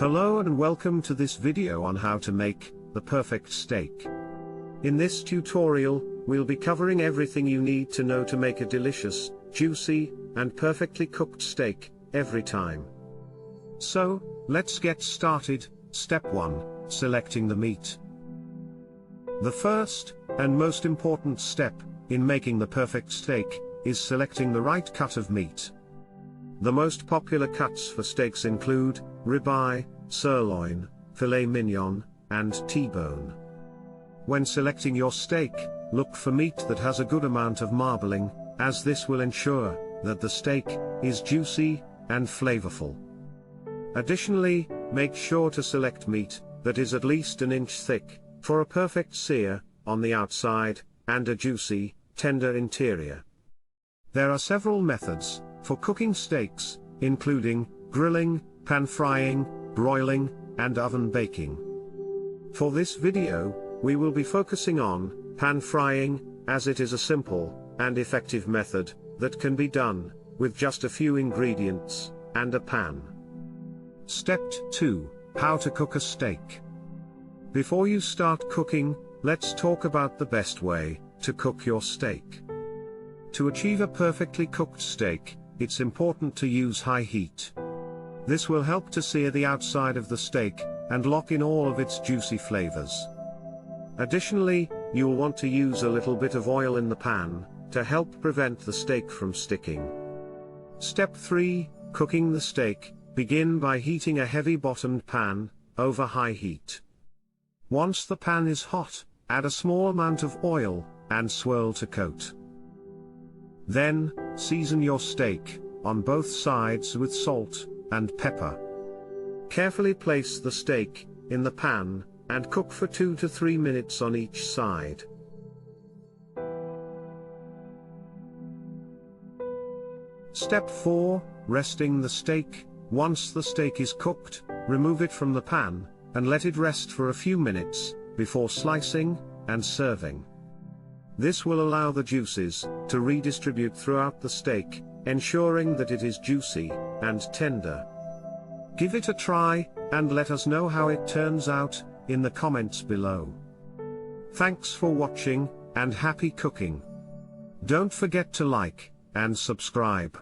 Hello and welcome to this video on how to make the perfect steak. In this tutorial, we'll be covering everything you need to know to make a delicious, juicy, and perfectly cooked steak every time. So, let's get started. Step 1, selecting the meat. The first, and most important step, in making the perfect steak, is selecting the right cut of meat. The most popular cuts for steaks include ribeye, sirloin, filet mignon, and T-bone. When selecting your steak, look for meat that has a good amount of marbling, as this will ensure that the steak is juicy and flavorful. Additionally, make sure to select meat that is at least an inch thick, for a perfect sear on the outside, and a juicy, tender interior. There are several methods for cooking steaks, including grilling, pan frying, broiling, and oven baking. For this video, we will be focusing on pan frying, as it is a simple and effective method that can be done with just a few ingredients and a pan. Step 2, how to cook a steak. Before you start cooking, let's talk about the best way to cook your steak. To achieve a perfectly cooked steak, it's important to use high heat. This will help to sear the outside of the steak and lock in all of its juicy flavors. Additionally, you'll want to use a little bit of oil in the pan to help prevent the steak from sticking. Step 3, cooking the steak. Begin by heating a heavy-bottomed pan over high heat. Once the pan is hot, add a small amount of oil and swirl to coat. Then, season your steak on both sides with salt and pepper. Carefully place the steak in the pan and cook for 2 to 3 minutes on each side. Step 4, resting the steak. Once the steak is cooked, remove it from the pan and let it rest for a few minutes before slicing and serving. This will allow the juices to redistribute throughout the steak, ensuring that it is juicy and tender. Give it a try, and let us know how it turns out in the comments below. Thanks for watching, and happy cooking. Don't forget to like and subscribe.